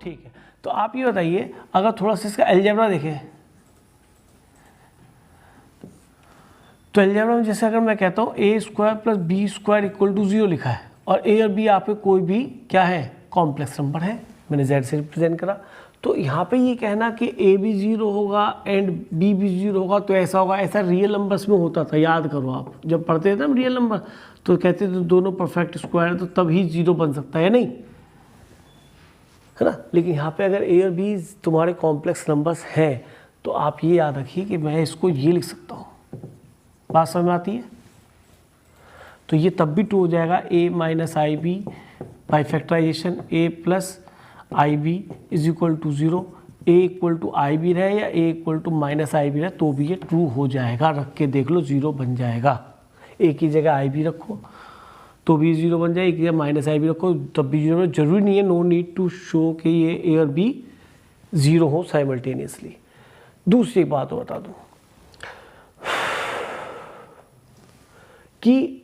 ठीक है, तो आप ये बताइए, अगर थोड़ा सा इसका अलजेब्रा देखें तो अलजेब्रा में जैसे अगर मैं कहता हूँ A square plus B square equal to 0 लिखा है और ए और बी आपके कोई भी क्या है कॉम्प्लेक्स नंबर है, मैंने जेड से रिप्रेजेंट करा, तो यहाँ पे ये कहना कि ए भी 0 होगा एंड बी भी 0 होगा तो ऐसा होगा, ऐसा रियल नंबर्स में होता था। याद करो आप जब पढ़ते थे ना रियल नंबर तो कहते थे दोनों परफेक्ट स्क्वायर तो तभी 0 बन सकता है नहीं, है ना। लेकिन यहाँ पे अगर ए और बी तुम्हारे कॉम्प्लेक्स नंबर्स हैं तो आप ये याद रखिए कि मैं इसको ये लिख सकता हूँ। बात समझ में आती है? तो ये तब भी 2 हो जाएगा a minus I B by factorization a plus I B is equal to 0, a equal to I B रहे या a equal to minus I B रहे तो भी ये ट्रू हो जाएगा। रख के देख लो 0 बन जाएगा। a की जगह आई बी रखो तो भी 0 बन जाए, एक जगह माइनस आई बी रखो तब भी 0। जरूरी नहीं है, नो नीड टू शो कि ये a और b 0 हो साइमल्टेनियसली। दूसरी बात बता दूँ कि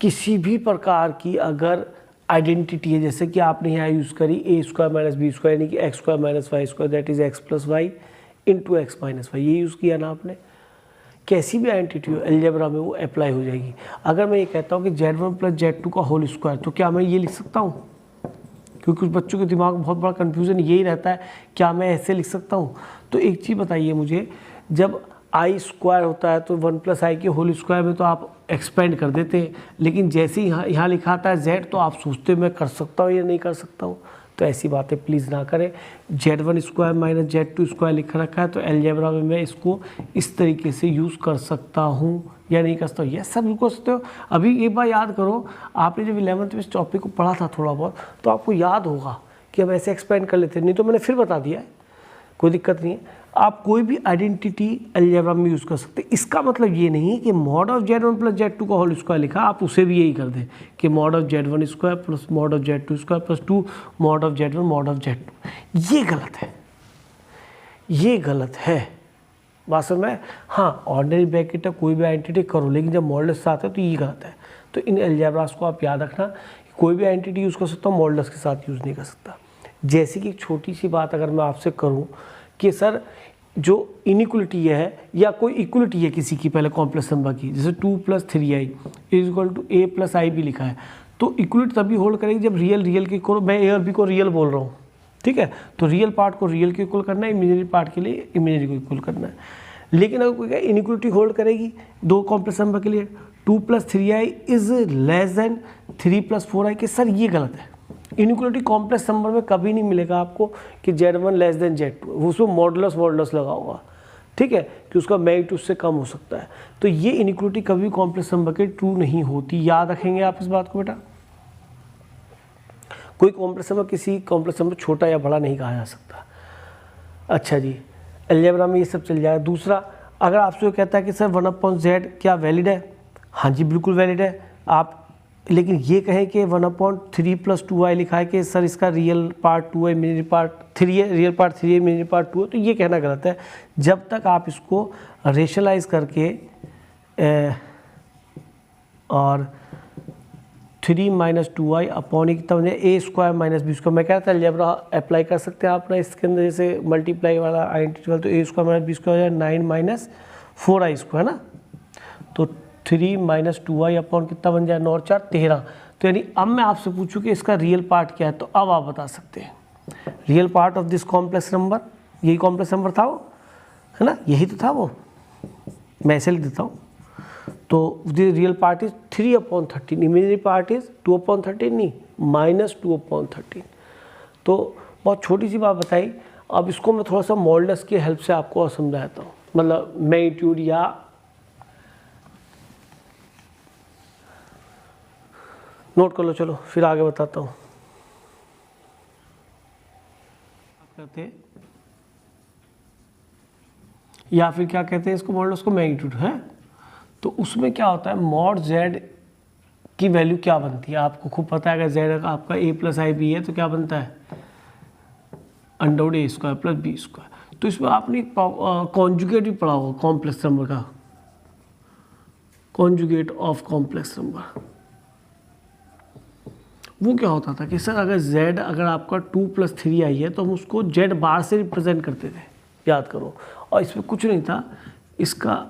किसी भी प्रकार की अगर आइडेंटिटी है, जैसे कि आपने यहाँ यूज़ करी A square minus B square यानी कि X square minus Y square that is X plus Y into X minus Y, ये यूज़ किया ना आपने, कैसी भी आइडेंटिटी हो अलजेब्रा में वो अप्लाई हो जाएगी। अगर मैं ये कहता हूँ कि Z1 प्लस Z2 का होल स्क्वायर तो क्या मैं ये लिख सकता हूँ? क्योंकि कुछ बच्चों के दिमाग में बहुत बड़ा कन्फ्यूज़न यही रहता है, क्या मैं ऐसे लिख सकता हूँ? तो एक चीज़ बताइए मुझे, जब आई स्क्वायर होता है तो 1 प्लस आई के होल स्क्वायर में तो आप एक्सपेंड कर देते हैं, लेकिन जैसे ही यहाँ लिखा आता है z तो आप सोचते मैं कर सकता हूँ या नहीं कर सकता हूँ। तो ऐसी बातें प्लीज़ ना करें। Z1 square minus Z2 square लिख रखा है तो अलजेब्रा में मैं इसको इस तरीके से यूज़ कर सकता हूँ या नहीं कर सकता हूँ? यस सर बिल्कुल कर सकते हो। अभी एक बार याद करो, आपने जब 11th में इस टॉपिक को पढ़ा था थोड़ा बहुत तो आपको याद होगा कि हम ऐसे एक्सपेंड कर लेते, नहीं तो मैंने फिर बता दिया है, कोई दिक्कत नहीं है। आप कोई भी आइडेंटिटी अलजेब्रा में यूज़ कर सकते हैं। इसका मतलब ये नहीं है कि mod of Z1 plus Z2 का होल स्क्वायर लिखा आप उसे भी यही कर दें कि mod of Z1 square plus mod of Z2 square plus 2 mod of Z1 mod of Z2। ये गलत है, ये गलत है। बात समझ में? हाँ ऑर्डिनरी ब्रैकेट है, कोई भी आइडेंटिटी करो, लेकिन जब मॉडल्स आता है तो ये गलत है। तो इन अलजेब्रास को आप याद रखना, कोई भी आइडेंटिटी यूज़ कर सकता हूँ, मॉडल्स के साथ यूज़ नहीं कर सकता। जैसे कि एक छोटी सी बात अगर मैं आपसे करूँ कि सर जो इनइक्वलिटी है या कोई इक्वलिटी है किसी की पहले कॉम्प्लेक्स नंबर की, जैसे 2 plus 3i is equal to a plus i भी लिखा है, तो इक्वलिटी तभी होल्ड करेगी जब रियल के को, मैं a और b को रियल बोल रहा हूँ, ठीक है। तो रियल पार्ट को रियल के इक्वल करना है, इमेजिनरी पार्ट के लिए इमेजिनरी को इक्वल करना है। लेकिन अगर कोई इनइक्वलिटी होल्ड करेगी दो कॉम्प्लेक्स नंबर के लिए, 2 plus 3i is less than 3 plus 4i, के सर ये गलत है। इनइक्वलिटी कॉम्प्लेक्स नंबर में कभी नहीं मिलेगा आपको कि Z1 लेस देन Z2, उसमें मॉडुलस लगा होगा, ठीक है, कि उसका मैग्नीट्यूड उससे कम हो सकता है। तो ये इनइक्वलिटी कभी कॉम्प्लेक्स नंबर के ट्रू नहीं होती। याद रखेंगे आप इस बात को बेटा। कोई कॉम्प्लेक्स नंबर किसी कॉम्प्लेक्स नंबर छोटा या बड़ा नहीं कहा जा सकता। अच्छा जी, अलजेब्रा में ये सब चल जाएगा। दूसरा, अगर आपसे कहता है कि सर 1/z क्या वैलिड है? हाँ जी बिल्कुल वैलिड है। आप लेकिन ये कहें कि 1/3 प्लस 2i लिखा है कि सर इसका रियल पार्ट 2 है, इमेजिनरी पार्ट 3 है, रियल पार्ट 3 है, इमेजिनरी पार्ट 2 है, तो ये कहना गलत है। जब तक आप इसको रेशनलाइज करके और 3 माइनस 2i अपॉन एक तब a square minus B square, मैं कह रहा था अलजेब्रा अप्लाई कर सकते हैं आप ना इसके अंदर, जैसे मल्टीप्लाई वाला आइडेंटिटी वाला, तो a स्क्वायर माइनस बी स्क्वायर 9 माइनस 4i स्क्वायर ना, तो 3 माइनस 2i अपॉन कितना बन जाए 9 और 4 13। तो यानी अब मैं आपसे पूछूं कि इसका रियल पार्ट क्या है, तो अब आप बता सकते हैं real part of this complex number, यही कॉम्प्लेक्स नंबर था वो, है ना, यही तो था वो, मैं ऐसे लिख देता हूँ। तो real part is 3/13, imaginary part is 2/13, नहीं माइनस 2/13। तो बहुत छोटी सी बात बताई। अब इसको मैं थोड़ा सा मॉडल्स की हेल्प से आपको और समझाता हूँ, मतलब मैग्नीट्यूड या नोट कर लो। चलो फिर आगे बताता हूँ। कहते हैं या फिर क्या कहते हैं इसको, मॉडल्स को मैग्नीट्यूड है। तो उसमें क्या होता है, मॉड z की वैल्यू क्या बनती है आपको खूब पता है। अगर z आपका a प्लस आई बी है तो क्या बनता है under a square plus B square. तो इसमें आपने कॉन्जुगेट भी पढ़ा होगा कॉम्प्लेक्स नंबर का, कॉन्जुगेट ऑफ कॉम्प्लेक्स नंबर। वो क्या होता था कि सर अगर z अगर आपका 2 + 3 आई है तो हम उसको z बार से रिप्रेजेंट करते थे, याद करो। और इसमें कुछ नहीं था, इसका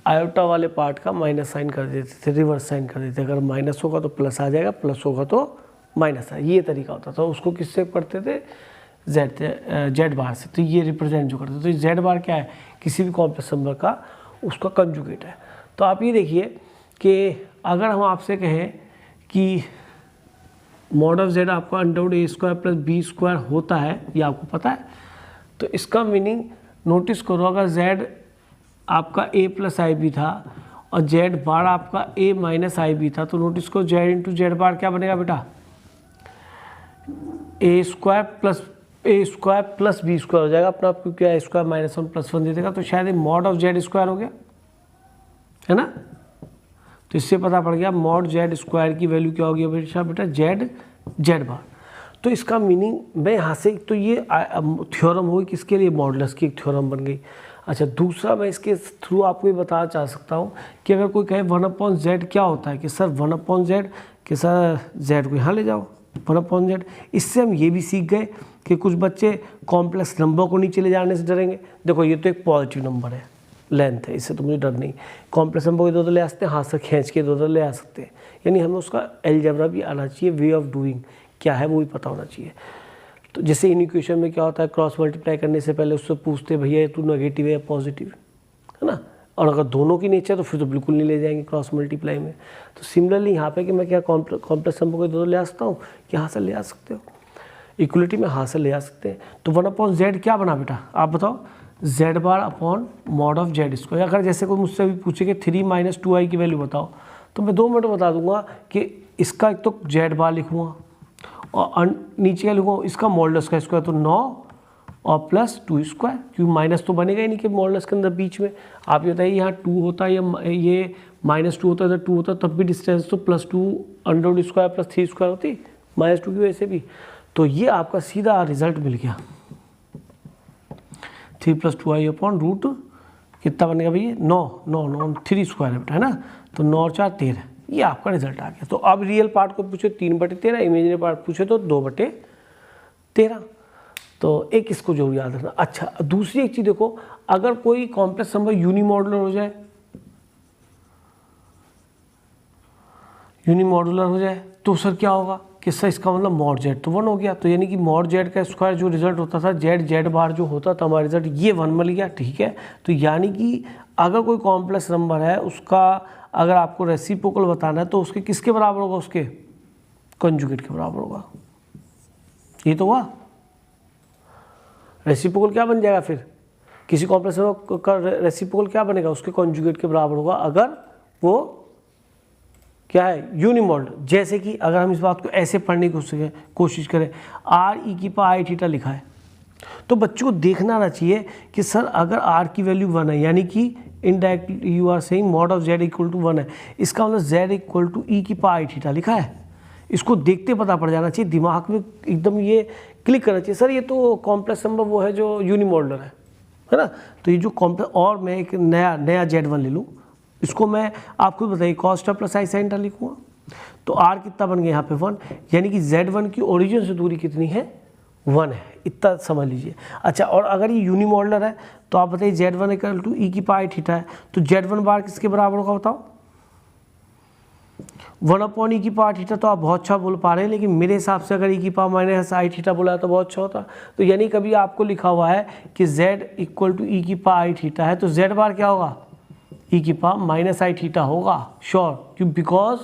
आयोटा वाले पार्ट का माइनस साइन कर देते थे, रिवर्स साइन कर देते थे। अगर माइनस होगा तो प्लस आ जाएगा, प्लस होगा तो माइनस आ, ये तरीका होता था। उसको किससे करते थे? जेड बार से। तो ये रिप्रेजेंट जो करते थे, तो जेड बार क्या है? किसी भी कॉम्प्लेक्स नंबर का उसका कंजुगेट है। तो आप ये देखिए कि अगर हम आपसे कहें कि मॉड ऑफ जेड आपका √a² + b² होता है, ये आपको पता है, तो इसका मीनिंग नोटिस करो, अगर z आपका a + ib था और z बार आपका a - ib था, तो नोटिस करो z × z बार क्या बनेगा बेटा? a² + b² हो जाएगा अपना, आपको क्या a² - 1 + 1 दे देगा, तो शायद मॉड ऑफ z² हो गया, है ना। तो इससे पता पड़ गया मॉड z² की वैल्यू क्या होगी बेटा? z बार। तो इसका मीनिंग मैं यहाँ से, तो ये थ्योरम हुई किसके लिए? मॉडुलस की एक थ्योरम बन गई। अच्छा, दूसरा मैं इसके थ्रू आपको ये बताना चाह सकता हूँ कि अगर कोई कहे 1/z क्या होता है, कि सर 1/z, कि सर z को यहाँ ले जाओ 1/z। इससे हम ये भी सीख गए कि कुछ बच्चे कॉम्प्लेक्स नंबर को नीचे ले जाने से डरेंगे। देखो ये तो एक पॉजिटिव नंबर है, लेंथ है, इससे तो मुझे डर नहीं। कॉम्प्लेक्स नंबर को इधर ले आ सकते हैं, हाथ से खींच के इधर ले आ सकते हैं, यानी हमें उसका अलजेब्रा भी आना चाहिए, वे ऑफ डूइंग क्या है वो भी पता होना चाहिए। तो जैसे इन इक्वेशन में क्या होता है, क्रॉस मल्टीप्लाई करने से पहले उससे पूछते भैया तू नेगेटिव है या पॉजिटिव, है ना। और अगर दोनों की नेचर तो फिर तो बिल्कुल नहीं ले जाएंगे क्रॉस मल्टीप्लाई में। तो सिमिलरली यहाँ पे कि मैं क्या कॉम्प्लेक्स नंबर को इधर ले आ सकता हूँ, कि यहाँ से ले आ सकते हो, इक्वलिटी में हाथ से ले आ सकते हैं। तो 1/z क्या बना बेटा? आप बताओ, z bar upon mod of z²। अगर जैसे कोई मुझसे भी पूछे कि 3 - 2i की वैल्यू बताओ, तो मैं 2 मिनट में बता दूंगा कि इसका एक तो z बार लिखूँगा और नीचे क्या लिखूँगा, इसका मॉडुलस का स्क्वायर, तो 9 और प्लस 2², क्योंकि माइनस तो बनेगा ही नहीं कि मॉडुलस के अंदर बीच में। आप ये बताइए यहाँ 2 होता है या ये -2 होता है, इधर 2 होता है, तब भी डिस्टेंस तो +2 √² + 3² होती, -2 की वजह से भी। तो ये आपका सीधा रिजल्ट मिल गया, 3 + 2i अपॉन रूट कितना बनेगा भैया? 9 3² है बेटा, है ना। तो 9 और 4 13, ये आपका रिजल्ट आ गया। तो अब रियल पार्ट को पूछे 3/13, इमेजिनरी पार्ट पूछे तो 2/13। तो एक इसको जरूर याद रखना। अच्छा, दूसरी एक चीज़ देखो, अगर कोई कॉम्प्लेक्स नंबर यूनिमॉडुलर हो जाए, तो सर क्या होगा कि सर इसका मतलब मॉड z तो 1 हो गया। तो यानी कि मॉड z का स्क्वायर जो रिजल्ट होता था, z बार जो होता था हमारा रिजल्ट, ये 1 मिल गया, ठीक है। तो यानी कि अगर कोई कॉम्प्लेक्स नंबर है, उसका अगर आपको रेसिप्रोकल बताना है तो उसके किसके बराबर होगा? उसके कंजुगेट के बराबर होगा। ये तो हुआ, रेसिप्रोकल क्या बन जाएगा फिर? किसी कॉम्प्लेक्स नंबर का रेसिप्रोकल क्या बनेगा? उसके कंजुगेट के बराबर होगा, अगर वो क्या है? यूनिमॉडुलर। जैसे कि अगर हम इस बात को ऐसे पढ़ने की कोशिश करें, r e⁻∗ लिखा है, तो बच्चों को देखना आना चाहिए कि सर अगर r की वैल्यू 1 है, यानी कि indirectly you are saying mod of z = 1 है, इसका मतलब z = e⁻∗ लिखा है। इसको देखते पता पड़ जाना चाहिए, दिमाग में एकदम ये क्लिक करना चाहिए, सर ये तो कॉम्प्लेक्स नंबर वो है जो यूनिमॉडुलर है ना। तो ये जो कॉम्प्लेक्स, और मैं एक नया z1 ले लूँ, इसको मैं आपको बताइए cos + i sin लिखूँगा, तो r कितना बन गया यहाँ पे 1, यानी कि z1 की ओरिजिन से दूरी कितनी है? 1 है, इतना समझ लीजिए। अच्छा, और अगर ये यूनिमॉडुलर है तो आप बताइए z1 = e⁻∗ है, तो z1 बार किसके बराबर होगा बताओ? 1/e⁻∗। तो आप बहुत अच्छा बोल पा रहे हैं, लेकिन मेरे हिसाब से अगर e⁻⁻i⁻ बोला तो बहुत अच्छा होता। तो यानी कभी आपको लिखा हुआ है कि z = e⁻∗ है, तो z बार क्या होगा? e⁻⁻i⁻ होगा, श्योर। क्यों? बिकॉज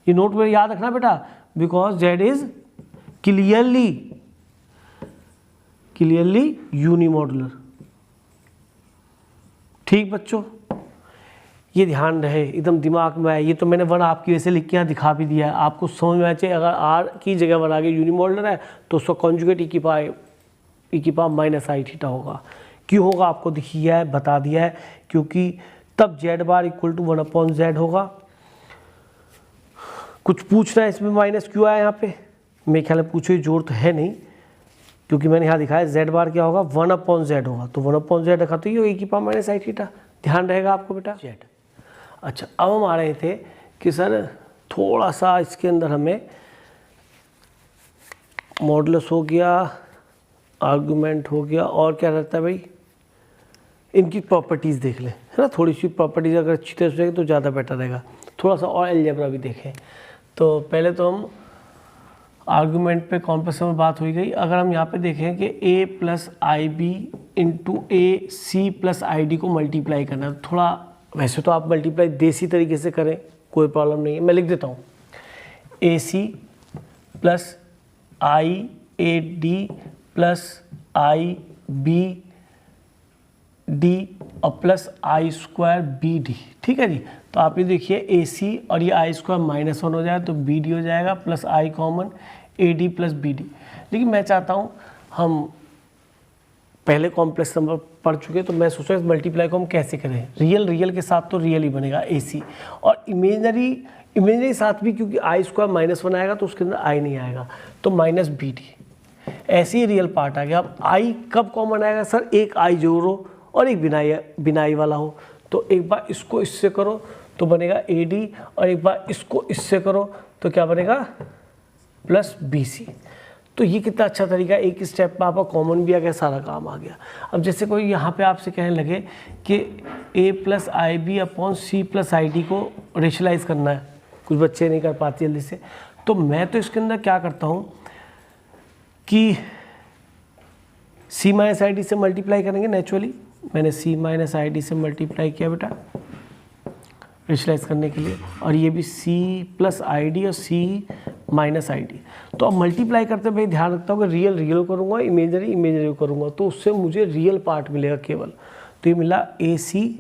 ये नोट में याद रखना बेटा, बिकॉज z इज क्लियरली यूनिमॉडुलर। ठीक बच्चों, ये ध्यान रहे, एकदम दिमाग में आए। ये तो मैंने 1 आपकी वैसे लिख के यहाँ दिखा भी दिया है, आपको समझ में आना चाहिए। अगर r की जगह 1 आगे यूनिमॉडुलर है तो उसका कॉन्जुगेट e⁻⁻i⁻ होगा। क्यों होगा आपको दिखिए है, बता दिया है, क्योंकि तब z बार = 1/z होगा। कुछ पूछना है इसमें माइनस क्यों आया यहाँ पे? मेरे ख्याल में पूछो, जोर तो है नहीं, क्योंकि मैंने यहाँ दिखाया z बार क्या होगा? 1/z होगा। तो 1/z रखा तो ये e⁻⁻i⁻, ध्यान रहेगा आपको बेटा z। अच्छा, अब हम आ रहे थे कि सर थोड़ा सा इसके अंदर हमें मॉडुलस हो गया, आर्गुमेंट हो गया, और क्या रहता है भाई, इनकी प्रॉपर्टीज़ देख लें, है ना। थोड़ी सी प्रॉपर्टीज़ अगर अच्छी तरह से रहेगी तो ज़्यादा बेटर रहेगा। थोड़ा सा और अलजेब्रा भी देखें। तो पहले तो हम आर्गुमेंट पे कॉम्प्लेक्स में बात हुई गई। अगर हम यहाँ पे देखें कि a plus I B into A C plus I D को मल्टीप्लाई करना है, थोड़ा वैसे तो आप मल्टीप्लाई देसी तरीके से करें, कोई प्रॉब्लम नहीं है। मैं लिख देता हूँ A C plus i A D plus I B D और plus i square B D, ठीक है जी। तो आप ये देखिए ए सी और ये आई स्क्वायर -1 हो जाएगा तो बी डी हो जाएगा plus I common A D plus B D. लेकिन मैं चाहता हूँ, हम पहले कॉम्प्लेक्स नंबर पढ़ चुके, तो मैं सोच रहा हूँ मल्टीप्लाई को हम कैसे करें। रियल के साथ तो रियल ही बनेगा ए सी, और इमेजनरी साथ भी, क्योंकि आई स्क्वायर -1 आएगा तो उसके अंदर आई नहीं आएगा, तो माइनस बी डी। ऐसे ही रियल पार्ट आ गया। अब आई कब कॉमन आएगा सर, एक आई जरूर हो और एक बिना आई वाला हो। तो एक बार इसको इससे करो तो बनेगा ए डी, और एक बार इसको इससे करो तो क्या बनेगा, प्लस बी सी। तो ये कितना अच्छा तरीका है, एक स्टेप में आपका कॉमन भी आ गया, सारा काम आ गया। अब जैसे कोई यहाँ पे आपसे कहने लगे कि A plus I B upon C plus I D को रेशनलाइज करना है, कुछ बच्चे नहीं कर पाते जल्दी से, तो मैं तो इसके अंदर क्या करता हूँ कि सी माइनस आई डी से मल्टीप्लाई करेंगे। नेचुरली मैंने सी माइनस आई डी से मल्टीप्लाई किया बेटा रेशनलाइज करने के लिए, और ये भी सी प्लस आई डी और सी माइनस आई डी। तो अब मल्टीप्लाई करते भाई ध्यान रखता हूँ कि रियल करूँगा, इमेजनरी करूँगा, तो उससे मुझे रियल पार्ट मिलेगा केवल। तो ये मिला ए सी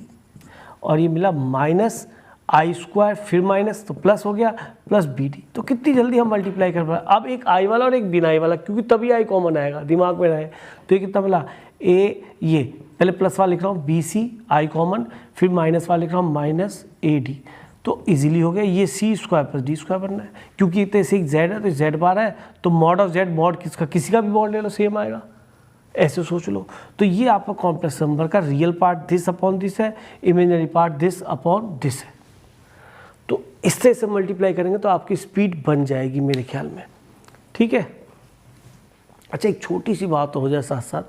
और ये मिला माइनस आई स्क्वायर फिर माइनस, तो प्लस हो गया प्लस बी डी। तो कितनी जल्दी हम मल्टीप्लाई कर पाए। अब एक आई वाला और एक बिना आई वाला, क्योंकि तभी आई कॉमन आएगा, दिमाग में रहे। तो ये कितना मिला, ए ये पहले प्लस वाला लिख रहा हूँ बी सी आई कॉमन, फिर माइनस वाला लिख रहा हूँ माइनस ए डी। तो इजीली हो गया। ये सी स्क्वायर प्लस डी स्क्वायर बनना है, क्योंकि इतने से एक जेड है तो जेड बार है, तो मॉड ऑफ जेड मॉड किसका, किसी का भी मॉड ले लो सेम आएगा, ऐसे सोच लो। तो ये आपका कॉम्प्लेक्स नंबर का real part this upon this है, imaginary part this upon this है। तो इस तरह से मल्टीप्लाई करेंगे तो आपकी स्पीड बन जाएगी मेरे ख्याल में, ठीक है। अच्छा, एक छोटी सी बात हो जाए साथ साथ,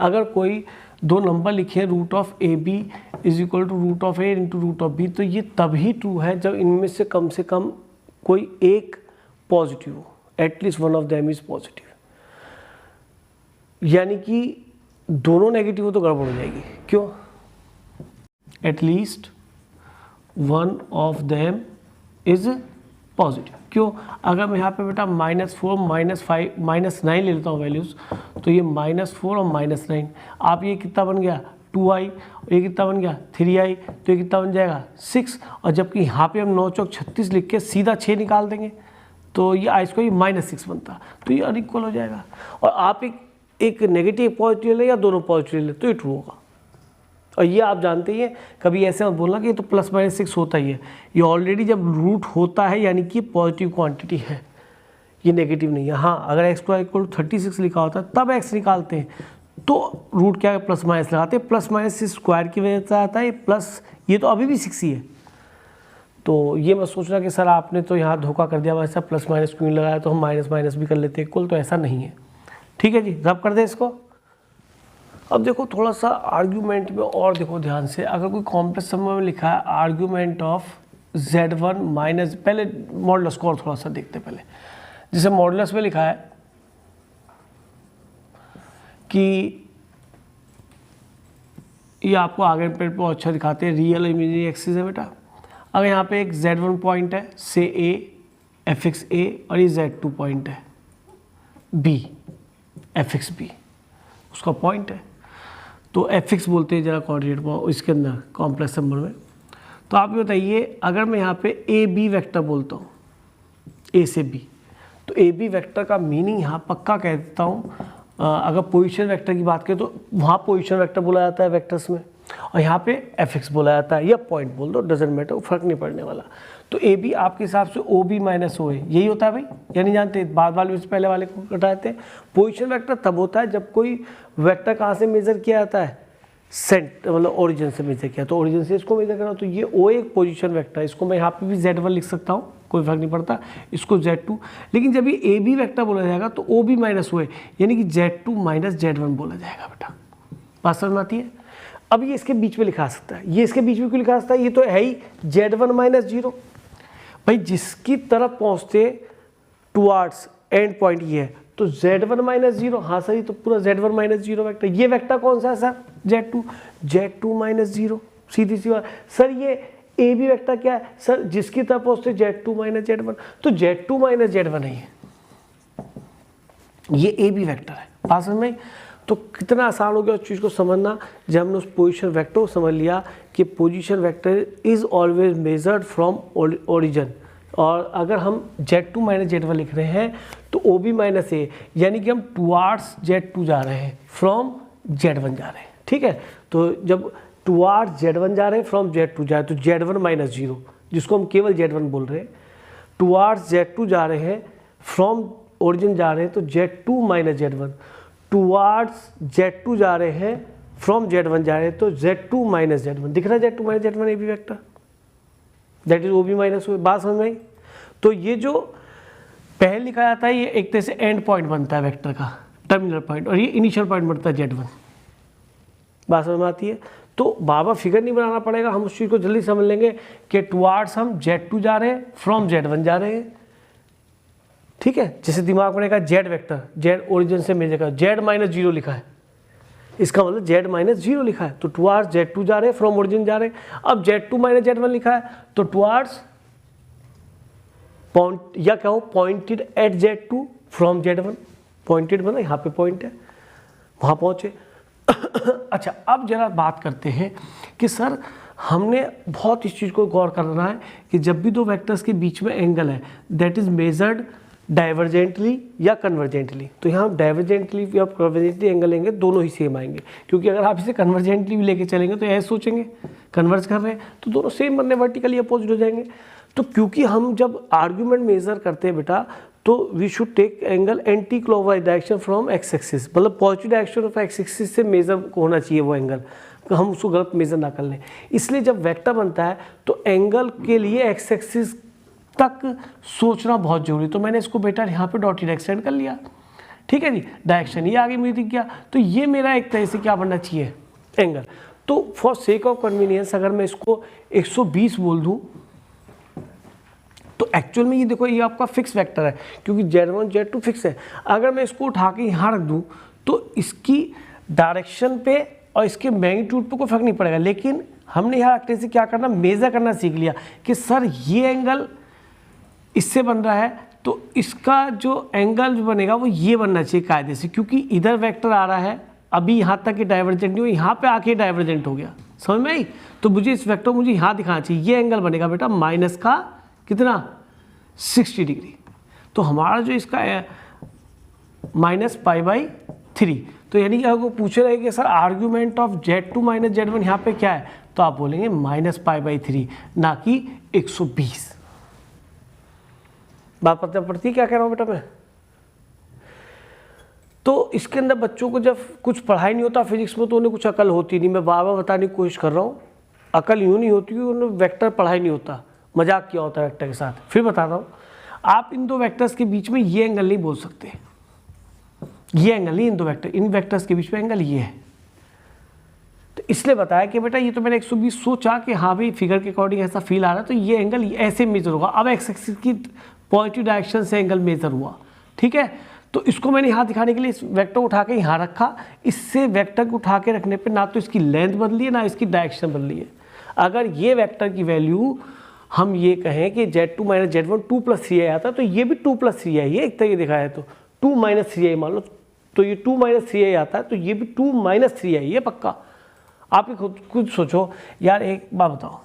अगर कोई दो नंबर लिखे root of A B is equal to root of A into root of B, तो ये तभी ट्रू है जब इनमें से कम कोई एक पॉजिटिव हो, at least one of them is positive. यानी कि दोनों नेगेटिव हो तो गड़बड़ हो जाएगी। क्यों, at least one of them is positive. क्यों, अगर मैं यहाँ पे बेटा -4 -5 -9 ले लेता हूँ वैल्यूज़, तो ये -4 और -9, आप ये कितना बन गया 2i, ये कितना बन गया 3i, तो ये कितना बन जाएगा 6। और जबकि यहाँ पे हम 9 चौक 36 लिख के सीधा 6 निकाल देंगे तो ये आई स्क्वायर -6 बनता, तो ये अनइक्वल हो जाएगा। और आप एक नेगेटिव पॉजिटिव ले या दोनों पॉजिटिव ले तो ये ट्रू होगा। और ये आप जानते ही हैं, कभी ऐसे मत बोलना कि ये तो +-6 होता ही है। ये ऑलरेडी जब रूट होता है यानी कि पॉजिटिव क्वांटिटी है, ये नेगेटिव नहीं है। हाँ, अगर x² = 36 लिखा होता है तब x निकालते हैं तो रूट क्या है +- लगाते हैं, +- स्क्वायर की वजह से आता है प्लस, ये तो अभी भी 6 ही है। तो ये मत सोचना कि सर आपने तो यहाँ धोखा कर दिया, वैसा +- क्यों लगाया, तो हम माइनस भी कर लेते हैं इक्वल, तो ऐसा नहीं है। ठीक है जी, रब कर दें इसको। अब देखो थोड़ा सा आर्ग्यूमेंट में और देखो ध्यान से, अगर कोई कॉम्प्लेक्स नंबर में लिखा है आर्ग्यूमेंट ऑफ z1 माइनस, पहले मॉडुलस को और थोड़ा सा देखते हैं पहले। जैसे मॉडुलस में लिखा है कि ये आपको आगे पे बहुत अच्छा दिखाते हैं, रियल इमेजिनरी एक्सिस है बेटा। अगर यहाँ पे एक z1 पॉइंट है से a fx a और ये z2 पॉइंट है b fx b, उसका पॉइंट है, तो fx बोलते हैं जरा कोऑर्डिनेट इसके अंदर कॉम्प्लेक्स नंबर में। तो आप ये बताइए, अगर मैं यहाँ पे ए बी वेक्टर बोलता हूँ, ए से बी, तो ए बी वेक्टर का मीनिंग यहाँ पक्का कह देता हूँ। अगर पोजीशन वेक्टर की बात करें तो वहाँ पोजीशन वेक्टर बोला जाता है वेक्टर्स में, और यहाँ पे fx बोला जाता है, या पॉइंट बोल दो, डजेंट मैटर, फर्क नहीं पड़ने वाला। तो ए बी आपके हिसाब से ओ बी माइनस ओ है, यही होता है भाई, या नहीं जानते, बाद वाले से पहले वाले को घटाते हैं। पोजीशन वेक्टर तब होता है जब कोई वेक्टर कहाँ से मेजर किया जाता है, सेंटर मतलब ओरिजिन से मेजर किया, तो ओरिजिन से इसको मेजर करना, तो ये ओ एक पोजीशन वेक्टर है, इसको मैं यहाँ पे भी z1 लिख सकता हूँ, कोई फर्क नहीं पड़ता, इसको Z2, लेकिन जब ये ए बी वेक्टर बोला जाएगा तो ओ बी माइनस ओ है, यानी कि Z2 माइनस Z1 बोला जाएगा बेटा। बात समझ में आती है? अब ये इसके बीच में लिखा सकता है, ये इसके बीच में क्यों लिखा सकता है, ये तो है ही Z1 माइनस 0। भाई जिसकी तरफ पहुँचते टुवार्ड्स एंड पॉइंट ये है, तो Z1 माइनस 0, हाँ सर ये तो पूरा Z1 माइनस 0 वेक्टर। ये वेक्टर कौन सा है सर, Z2 माइनस 0, सीधी सी बात। सर ये ए बी वेक्टर क्या है सर, जिसकी तरफ पहुँचते Z2 माइनस Z1, तो Z2 माइनस Z1 है ये ए बी वेक्टर है। बात समझ में? तो कितना आसान हो गया उस चीज़ को समझना जब हमने उस पोजीशन वेक्टर को समझ लिया कि position vector is always measured from origin, और अगर हम Z2 माइनस Z1 लिख रहे हैं तो ओ बी माइनस ए, यानी कि हम टुवार्ड्स Z2 जा रहे हैं, फ्रॉम Z1 जा रहे हैं। ठीक है, तो जब टुवार्ड्स Z1 जा रहे हैं, फ्रॉम Z2 जा रहे हैं, तो Z1 माइनस 0, जिसको हम केवल Z1 बोल रहे हैं, टुवार्ड्स Z2 जा रहे हैं, फ्रॉम ओरिजिन जा रहे हैं, तो Z2 minus Z1, towards Z2 जा रहे हैं, फ्रॉम Z1 जा रहे हैं, तो Z2 माइनस Z1। दिख रहा है Z2 minus Z1 A B vector, that is O B minus O. बात समझ में आई? तो ये जो पहले लिखा जाता है ये एक तरह से एंड पॉइंट बनता है वेक्टर का, टर्मिनल पॉइंट, और ये इनिशियल पॉइंट बनता है Z1। बात समझ में आती है? तो बाबा फिगर नहीं बनाना पड़ेगा, हम उस चीज़ को जल्दी समझ लेंगे कि टुवार्ड्स हम Z2 जा रहे हैं, फ्रॉम Z1 जा रहे हैं। ठीक है, जैसे दिमाग में रहेगा Z वेक्टर, Z ओरिजिन से मेजर का, Z माइनस 0 लिखा है, इसका मतलब Z माइनस 0 लिखा है, तो टुवार्ड्स Z2 जा रहे हैं, फ्रॉम ओरिजिन जा रहे हैं। अब Z2 माइनस Z1 लिखा है, तो टुवार्ड्स पॉइंट, या क्या हो, pointed eight Z2 from Z1, pointed मतलब यहाँ पे पॉइंट है, वहाँ पहुँचे। अच्छा, अब जरा बात करते हैं कि सर हमने बहुत इस चीज़ को गौर करना है कि जब भी दो वेक्टर्स के बीच में एंगल है दैट इज मेजर्ड डाइवर्जेंटली या कन्वर्जेंटली, तो यहाँ हम डाइवर्जेंटली या कन्वर्जेंटली एंगल लेंगे, दोनों ही सेम आएंगे, क्योंकि अगर आप इसे कन्वर्जेंटली भी लेके चलेंगे तो ऐसे सोचेंगे कन्वर्ज कर रहे हैं तो दोनों सेम बनने, वर्टिकली अपोजिट हो जाएंगे। तो क्योंकि हम जब आर्ग्यूमेंट मेजर करते हैं बेटा, तो we should take angle anticlockwise direction from X axis, मतलब positive direction of X axis से मेजर होना चाहिए वो एंगल, तो हम उसको गलत मेजर ना कर लें। इसलिए जब वेक्टर बनता है तो एंगल के लिए एक्स एक्सिस तक सोचना बहुत जरूरी, तो मैंने इसको बेटा यहाँ पे डॉटेड एक्सटेंड कर लिया। ठीक है जी, डायरेक्शन ये आगे मुझे दिख गया, तो ये मेरा एक तरह से क्या बनना चाहिए, एंगल। तो फॉर सेक ऑफ कन्वीनियंस अगर मैं इसको 120 बोल दूँ तो एक्चुअल में ये देखो ये आपका फिक्स वेक्टर है, क्योंकि Z1 Z2 फिक्स है। अगर मैं इसको उठा के यहाँ रख दूँ तो इसकी डायरेक्शन पे और इसके मैग्नीट्यूड पे कोई फर्क नहीं पड़ेगा, लेकिन हमने यहाँ रखने से क्या करना, मेजर करना सीख लिया कि सर ये एंगल इससे बन रहा है, तो इसका जो एंगल जो बनेगा वो ये बनना चाहिए कायदे से, क्योंकि इधर वेक्टर आ रहा है, अभी यहाँ तक ये डाइवर्जेंट नहीं हुआ, यहाँ पे आके डाइवर्जेंट हो गया, समझ में आई? तो मुझे इस वेक्टर मुझे यहाँ दिखाना चाहिए, ये एंगल बनेगा बेटा माइनस का कितना, 60 डिग्री। तो हमारा जो इसका माइनस π/3, तो यानी कि आपको पूछ रहे हैं कि sir argument of Z2 minus Z1 यहाँ पे क्या है, तो आप बोलेंगे माइनस π/3, ना कि 120। बात पता पड़ती है क्या कह रहा हूँ बेटा मैं? तो इसके अंदर बच्चों को जब कुछ पढ़ाई नहीं होता फिजिक्स में तो उन्हें कुछ अकल होती नहीं, मैं बार बार बताने की कोशिश कर रहा हूँ, अकल यूँ नहीं होती, उन्हें वेक्टर पढ़ाई नहीं होता, मजाक किया होता है वेक्टर के साथ। फिर बता रहा हूँ, आप इन दो वेक्टर्स के बीच में ये एंगल नहीं बोल सकते, ये एंगल नहीं, इन वेक्टर्स के बीच में एंगल ये है। तो इसलिए बताया कि बेटा ये तो मैंने 120 सोचा कि हाँ भाई फिगर के अकॉर्डिंग ऐसा फील आ रहा है, तो ये एंगल ऐसे मेजर होगा। अब एक्स एक्सिस की पॉजिटिव डायरेक्शन से एंगल मेजर हुआ, ठीक है। तो इसको मैंने यहाँ दिखाने के लिए इस वेक्टर उठा के यहाँ रखा, इससे वेक्टर को उठा के रखने पे ना तो इसकी लेंथ बदली है ना इसकी डायरेक्शन बदली है। अगर ये वेक्टर की वैल्यू हम ये कहें कि Z2 minus Z1 2 plus 3i आता है, तो ये भी 2 प्लस 3i है, एक तरीके दिखाया है तो 2 माइनस 3i मान लो, तो ये 2 माइनस 3i आता है, तो ये भी 2 माइनस 3i है पक्का। आप खुद सोचो यार, एक बात बताओ,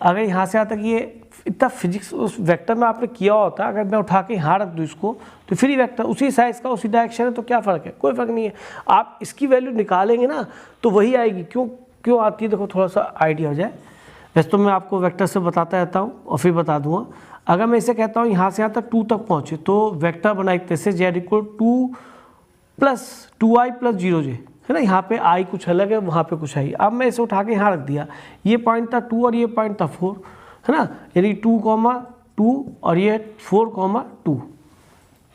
अगर यहाँ से आता कि ये इतना फिजिक्स उस वेक्टर में आपने किया होता, अगर मैं उठा के यहाँ रख दूँ इसको, तो फिर ही वेक्टर उसी साइज़ का उसी डायरेक्शन है, तो क्या फ़र्क है, कोई फ़र्क नहीं है। आप इसकी वैल्यू निकालेंगे ना तो वही आएगी। क्यों आती है, देखो थोड़ा सा आइडिया हो जाए। वैसे तो मैं आपको वेक्टर से बताता रहता हूँ और फिर बता दूँगा। अगर मैं इसे कहता हूँ यहाँ से यहाँ तक 2 तक पहुँचे, तो वेक्टर बना एक तरह से Z equal 2 plus 2i plus 0j, है ना। यहाँ पे i कुछ अलग है, वहाँ पे कुछ i। अब मैं इसे उठा के यहाँ रख दिया, ये पॉइंट था 2 और ये पॉइंट था 4, है ना, यानी 2, 2 और ये 4,2।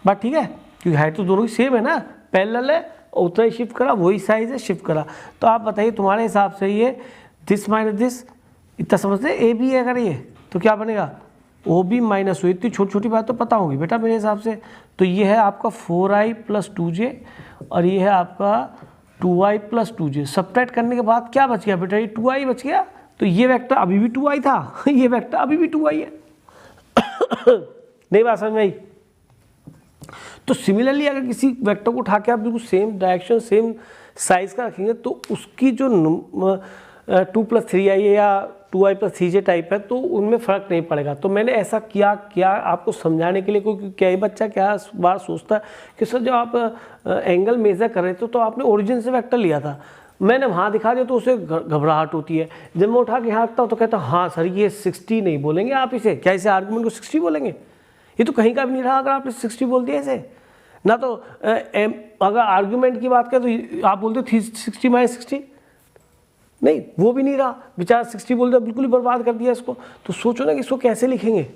बात ठीक है, क्योंकि हाइट तो दोनों की सेम है ना, पैरेलल है, और उतना ही शिफ्ट करा, वही साइज है, शिफ्ट करा। तो आप बताइए तुम्हारे हिसाब से ये दिस माइनस दिस, इतना समझते ए बी है अगर ये, तो क्या बनेगा ओ बी माइनस ओ। इतनी छोटी छोटी बात तो पता होगी बेटा मेरे हिसाब से। तो ये है आपका 4i + 2j और ये है आपका 2i + 2j। सब्ट्रैक्ट करने के बाद क्या बच गया बेटा, ये 2i बच गया। तो ये वेक्टर अभी भी 2i था ये वेक्टर अभी भी 2i है नहीं बात समझ में आई। तो सिमिलरली अगर किसी वेक्टर को उठा के आप बिल्कुल सेम डायरेक्शन सेम साइज का रखेंगे तो उसकी जो 2 + 3i है या 2i + 3j टाइप है तो उनमें फ़र्क नहीं पड़ेगा। तो मैंने ऐसा किया आपको समझाने के लिए, क्योंकि क्या ही बच्चा क्या बार सोचता है कि सर जब आप एंगल मेज़र कर रहे थे तो आपने ओरिजिन से वेक्टर लिया था, मैंने वहाँ दिखा दिया तो उसे घबराहट होती है। जब मैं उठा के यहाँ रखता हूँ तो कहता हाँ सर ये 60 नहीं बोलेंगे आप इसे, क्या इसे आर्गूमेंट को 60 बोलेंगे? ये तो कहीं का भी नहीं रहा अगर आपने 60 बोल दिया इसे ना। तो अगर आर्गूमेंट की बात करें तो आप बोलते 360 - 60, नहीं वो भी नहीं रहा, बेचारा 60 बोल दिया, बिल्कुल ही बर्बाद कर दिया इसको। तो सोचो ना कि इसको कैसे लिखेंगे।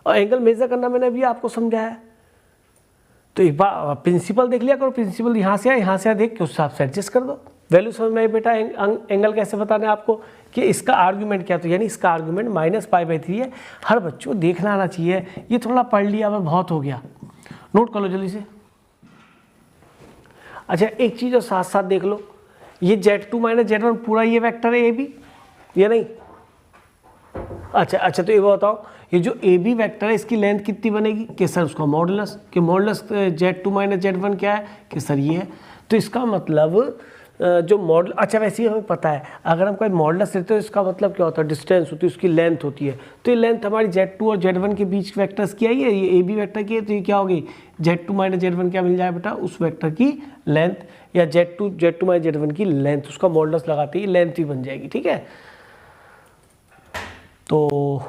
और एंगल मेजर करना मैंने अभी आपको समझाया। तो एक बार प्रिंसिपल देख लिया करो, प्रिंसिपल यहाँ से आया देख के उस हिसाब से एडजस्ट कर दो। वैल्यू समझ में आई बेटा? एंगल कैसे बताना है आपको कि इसका आर्गूमेंट क्या, तो यानी इसका आर्गूमेंट -π/3 है। हर बच्चों को देखना आना चाहिए। ये थोड़ा पढ़ लिया अब बहुत हो गया, नोट कर लो जल्दी से। अच्छा एक चीज़ और साथ साथ देख लो, ये Z2 - Z1 पूरा ये वेक्टर है ए बी या नहीं? अच्छा तो ये बताओ ये जो ए बी वैक्टर है इसकी लेंथ कितनी बनेगी कि सर उसका मॉडुलस, कि मॉडुलस Z2 - Z1 क्या है कि सर ये है। तो इसका मतलब जो मॉडल, अच्छा वैसे ही हमें पता है अगर हम कोई मॉडुलस लेते हो इसका मतलब क्या होता है, डिस्टेंस होती है, उसकी लेंथ होती है। तो ये लेंथ हमारी Z2 और Z1 के बीच वेक्टर्स की आई है, ये ए बी वैक्टर की है। तो ये क्या होगी Z2 - Z1 क्या मिल जाए बेटा, उस वेक्टर की लेंथ, या Z2 - Z1 की लेंथ, उसका मॉडुलस लगाते ही लेंथ ही बन जाएगी। ठीक है, तो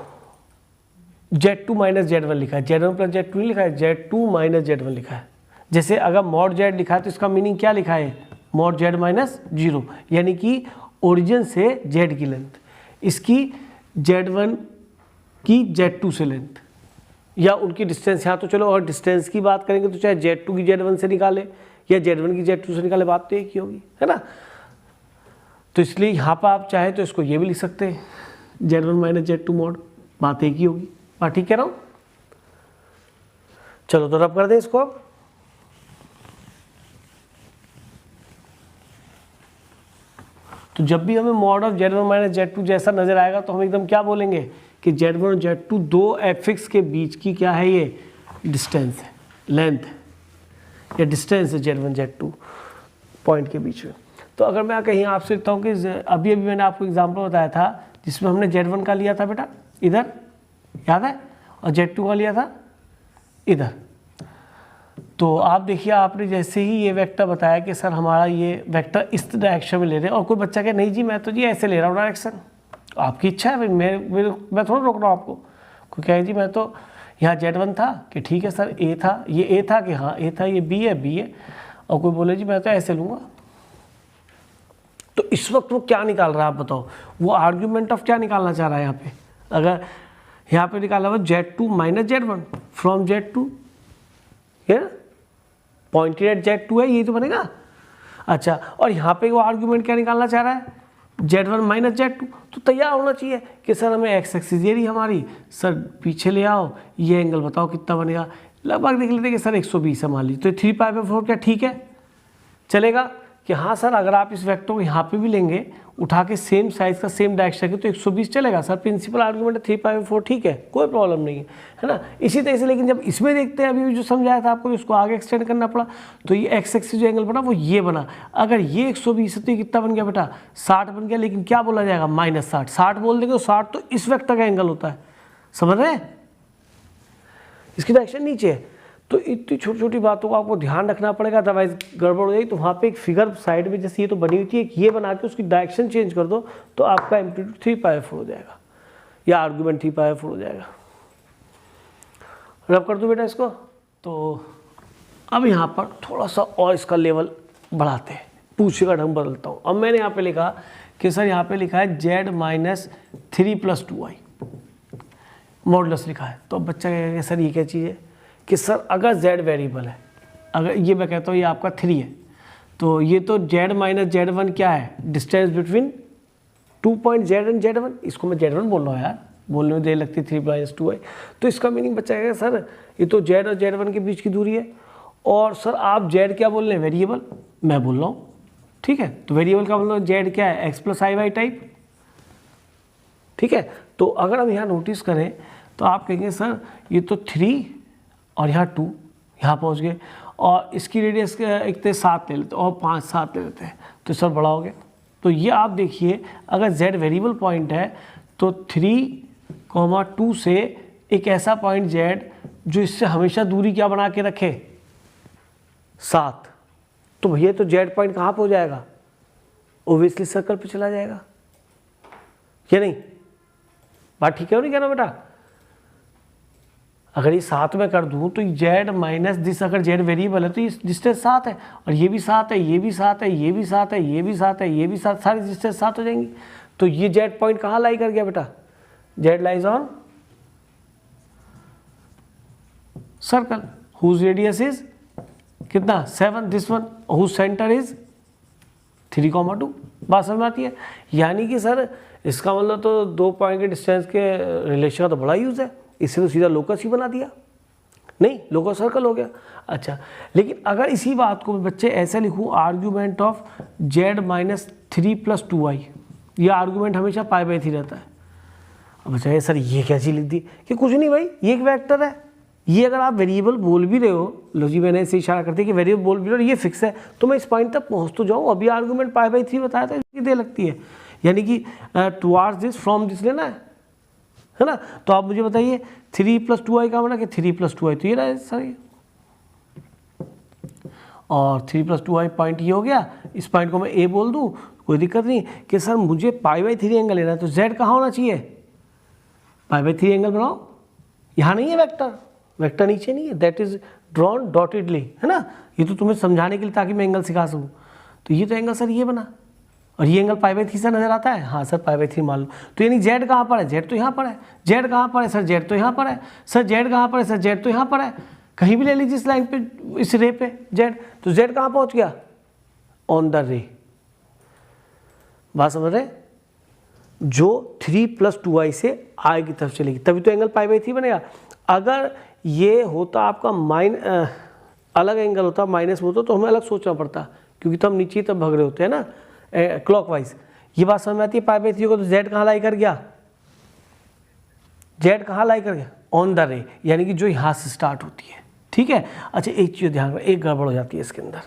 Z2 - Z1 लिखा है, Z1 + Z2 नहीं लिखा है, Z2 - Z1 लिखा है। जैसे अगर mod Z लिखा है तो इसका मीनिंग क्या लिखा है, mod Z - 0, यानी कि ओरिजिन से Z की लेंथ, इसकी Z1 की Z2 से लेंथ, या उनकी डिस्टेंस। यहाँ तो चलो और डिस्टेंस की बात करेंगे तो चाहे Z2 की Z1 से निकाले या Z1 की Z2 से निकाले, बात तो एक ही होगी, है ना। तो इसलिए यहाँ पर आप चाहे तो इसको ये भी लिख सकते हैं Z1 - Z2 mod, बात एक ही होगी। बात ठीक कह रहा हूँ? चलो तो रब कर दें इसको। अब तो जब भी हमें मॉड ऑफ Z1 - Z2 जैसा नजर आएगा तो हम एकदम क्या बोलेंगे कि Z1 और Z2 दो एफिक्स के बीच की क्या है, ये डिस्टेंस है, लेंथ है, या डिस्टेंस है Z1 Z2 पॉइंट के बीच में। तो अगर मैं कहीं आपसे लिखता हूँ कि अभी मैंने आपको एग्जाम्पल बताया था जिसमें हमने Z1 का लिया था बेटा इधर, याद है, और Z2 का लिया था इधर। तो आप देखिए आपने जैसे ही ये वेक्टर बताया कि सर हमारा ये वेक्टर इस डायरेक्शन में ले रहे हैं, और कोई बच्चा कहे नहीं जी मैं तो जी ऐसे ले रहा हूँ डायरेक्शन, आपकी इच्छा है, मैं थोड़ा रोक रहा हूँ आपको। कोई कहे जी मैं तो यहाँ Z1 था कि ठीक है सर ए था, ये ए था कि हाँ ए था, ये बी है, और कोई बोले जी मैं तो ऐसे लूँगा। तो इस वक्त वो क्या निकाल रहा है आप बताओ, वो आर्ग्यूमेंट ऑफ क्या निकालना चाह रहा है यहाँ पे? अगर यहाँ पे निकाला हुआ Z2 - Z1 from Z2, pointed eight Z2 है, ये तो बनेगा। अच्छा, और यहाँ पे वो आर्ग्यूमेंट क्या निकालना चाह रहा है, Z1 - Z2। तो तैयार होना चाहिए कि सर हमें एक्स एक्सिस ये रही हमारी, सर पीछे ले आओ, ये एंगल बताओ कितना बनेगा। लगभग देख लेते कि सर 120 है मान ली, तो 3π/4 क्या ठीक है, चलेगा कि हाँ सर अगर आप इस वेक्टर को यहाँ पे भी लेंगे उठा के सेम साइज का सेम डायरेक्शन के तो 120 चलेगा सर, प्रिंसिपल आर्गुमेंट है 3π/4 ठीक है, कोई प्रॉब्लम नहीं है ना। इसी तरह से लेकिन जब इसमें देखते हैं अभी जो समझाया था आपको, इसको आगे एक्सटेंड करना पड़ा, तो ये एक्स एक्सिस जो एंगल बना वो ये बना। अगर ये 120 है तो ये कितना बन गया बेटा, 60 बन गया। लेकिन क्या बोला जाएगा, -60, 60 बोल देंगे तो 60 तो इस वेक्टर का एंगल होता है, समझ रहे हैं, इसकी डायरेक्शन नीचे है। तो इतनी छोटी छोटी बातों को आपको ध्यान रखना पड़ेगा, अदरवाइज गड़बड़ हो जाएगी। तो वहाँ पे एक फिगर साइड में जैसे ये तो बनी हुई थी, ये बना के उसकी डायरेक्शन चेंज कर दो तो आपका एम्पलीट्यूड 3π/4 हो जाएगा, या आर्गुमेंट 3π/4 हो जाएगा। रब कर दो बेटा इसको। तो अब यहाँ पर थोड़ा सा और इसका लेवल बढ़ाते हैं, पूछने का ढंग बदलता हूँ। अब मैंने यहाँ पे लिखा कि सर यहाँ पे लिखा है Z - 3 + 2i, मॉडुलस लिखा है। तो अब बच्चा कहेगा सर ये क्या चीज़ है कि सर अगर z वेरिएबल है, अगर ये मैं कहता हूँ ये आपका 3 है, तो ये तो z माइनस z1 क्या है, distance between 2 point z and z1, इसको मैं z1 बोल रहा हूँ यार, बोलने में देर लगती 3 + 2 है। तो इसका मीनिंग बच्चा कहेगा सर ये तो z और z1 के बीच की दूरी है, और सर आप z क्या बोल रहे हैं, वेरिएबल, मैं बोल रहा हूँ, ठीक है। तो वेरिएबल का मतलब z क्या है, x + i y टाइप, ठीक है। तो अगर हम यहाँ नोटिस करें तो आप कहेंगे सर ये तो 3 और यहाँ 2, यहाँ पहुँच गए, और इसकी रेडियस एक तो 7 ले लेते और 5 7 ले लेते हैं, तो सर बड़ा हो गया। तो ये आप देखिए अगर z वेरिएबल पॉइंट है तो 3, 2 से एक ऐसा पॉइंट z जो इससे हमेशा दूरी क्या बना के रखे, 7, तो भैया तो z पॉइंट कहाँ पे हो जाएगा, ओब्वियसली सर्कल पे चला जाएगा, या नहीं? बात ठीक है नहीं कहना बेटा? अगर ये 7 में कर दूं तो z माइनस दिस, अगर z वेरिएबल है तो ये डिस्टेंस 7 है, और ये भी 7 है, ये भी 7 है, ये भी 7 है, ये भी 7 है, ये भी 7, सारी डिस्टेंस 7 हो जाएंगी। तो ये z पॉइंट कहाँ लाई कर गया बेटा, z lies on circle whose radius is कितना 7, this one whose centre is 3,2। बात समझ में आती है? यानी कि सर इसका मतलब तो 2 पॉइंट के डिस्टेंस के रिलेशन का तो बड़ा यूज़ है, इससे तो सीधा लोकस ही बना दिया, नहीं लोकस सर्कल हो गया। अच्छा, लेकिन अगर इसी बात को बच्चे ऐसे लिखूं, argument of z minus 3 + 2i, ये आर्ग्यूमेंट हमेशा π/3 रहता है। अब बच्चा सर ये क्या चीज़ लिख दी कि कुछ नहीं भाई, ये एक वेक्टर है, ये अगर आप वेरिएबल बोल भी रहे हो, लो जी मैंने ऐसे इशारा करते कि वेरिएबल बोल भी रहे हो, ये फिक्स है, तो मैं इस पॉइंट तक पहुँच तो जाऊँ। अभी आर्ग्यूमेंट π/3 बताया था, इसकी दे लगती है, यानी कि टुवार्ड्स दिस फ्रॉम दिस लेना है ना। तो आप मुझे बताइए 3 + 2i का मतलब कि 3 + 2i, तो ये रहा सर ये, और 3 + 2i पॉइंट ये हो गया। इस पॉइंट को मैं a बोल दूं कोई दिक्कत नहीं कि सर मुझे π/3 एंगल लेना है, तो z कहाँ होना चाहिए, π/3 एंगल बनाओ, यहाँ नहीं है वेक्टर, वेक्टर नीचे नहीं है, दैट इज ड्रॉन डॉटेडली, है ना। ये तो तुम्हें समझाने के लिए ताकि मैं एंगल सिखा सकूँ। तो ये तो एंगल सर ये बना, और ये एंगल π/3 से नजर आता है, हाँ सर π/3 मान लो। तो यानी z कहाँ पर है, z तो यहाँ पर है, z कहाँ पर है सर, z तो यहाँ पर है, सर z कहाँ पर है सर, z तो यहाँ पर है, कहीं भी ले लीजिए इस लाइन पे, इस रे पे z, तो z कहाँ पहुँच गया, ऑन द रे। बात समझ रहे, जो 3 + 2i से i की तरफ चलेगी, तभी तो एंगल π/3 बनेगा। अगर ये होता आपका अलग एंगल होता, माइनस होता, तो हमें अलग सोचना पड़ता, क्योंकि तो हम नीचे तब भाग रहे होते हैं ना क्लॉकवाइज। ये बात समझ में आती है, π/3 को तो z कहाँ लाई कर गया, z कहाँ लाई कर गया, ऑन द रे, यानी कि जो यहाँ से स्टार्ट होती है, ठीक है। अच्छा एक चीज़ ध्यान में, एक गड़बड़ हो जाती है इसके अंदर,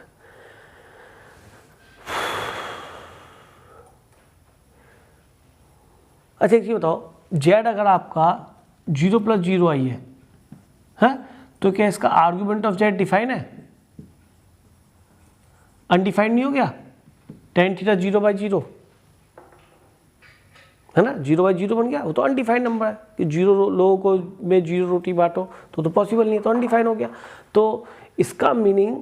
अच्छा एक चीज़ बताओ, z अगर आपका 0 + 0i है, तो क्या इसका आर्ग्यूमेंट ऑफ z डिफाइन है, अनडिफाइंड नहीं हो गया, tan θ 0/0 है ना, 0/0 बन गया, वो तो अनडिफाइंड नंबर है कि 0 लोगों को में 0 रोटी बांटो, तो पॉसिबल नहीं है, तो अनडिफाइंड हो गया। तो इसका मीनिंग,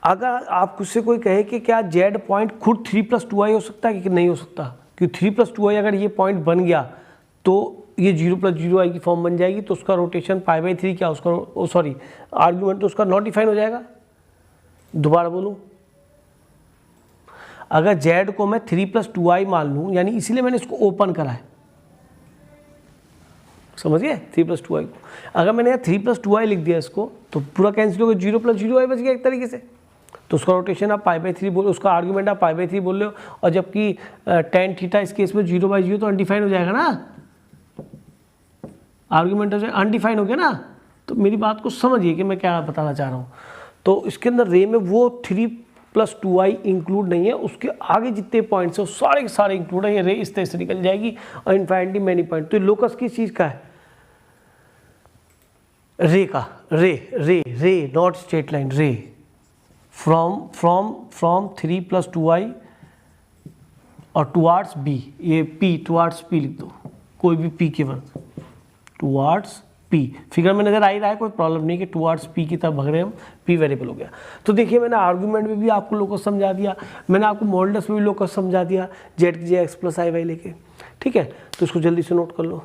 अगर आप उससे कोई कहे कि क्या z पॉइंट खुद 3 + 2i हो सकता है कि नहीं हो सकता, क्योंकि 3 + 2i अगर ये पॉइंट बन गया तो ये 0 + 0i की फॉर्म बन जाएगी, तो उसका रोटेशन π/3 क्या, उसका सॉरी आर्ग्यूमेंट तो उसका नॉट डिफाइन हो जाएगा। दोबारा बोलूँ, अगर z को मैं 3 + 2i मान लूँ, यानी इसीलिए मैंने इसको ओपन करा है, समझिए 3 + 2i को, अगर मैंने यहाँ 3 + 2i लिख दिया इसको, तो पूरा कैंसिल हो गया, 0 + 0i बच गया एक तरीके से। तो उसका रोटेशन आप π/3 बोलो, उसका आर्ग्यूमेंट आप π/3 बोल रहे हो, और जबकि tan θ इस केस में 0/0 तो अनडिफाइन हो जाएगा ना, आर्ग्यूमेंट अनडिफाइन हो गया ना। तो मेरी बात को समझिए कि मैं क्या बताना चाह रहा हूँ। तो इसके अंदर रे में वो 3 + 2i इंक्लूड नहीं है, उसके आगे जितने पॉइंट्स हैं वो सारे के सारे इंक्लूड है, ये रे इस तरह से निकल जाएगी, और इनफाइनिटी मैनी पॉइंट। तो लोकस किस चीज़ का है, रे का, रे नॉट स्ट्रेट लाइन, रे फ्रॉम 3 + 2i और टुवार्ड्स b, ये p टुवार्ड्स p लिख दो, कोई भी p के वर्ड, टुवार्ड्स p, फिगर में नजर आ ही रहा है, कोई प्रॉब्लम नहीं कि टुवार्ड्स p की तरफ भाग रहे हैं हम, p वेरिएबल हो गया। तो देखिए मैंने आर्गूमेंट में भी आपको लोकस समझा दिया, मैंने आपको मॉडुलस में भी लोकस समझा दिया, z की जगह x + i y लेके। ठीक है, तो इसको जल्दी से नोट कर लो।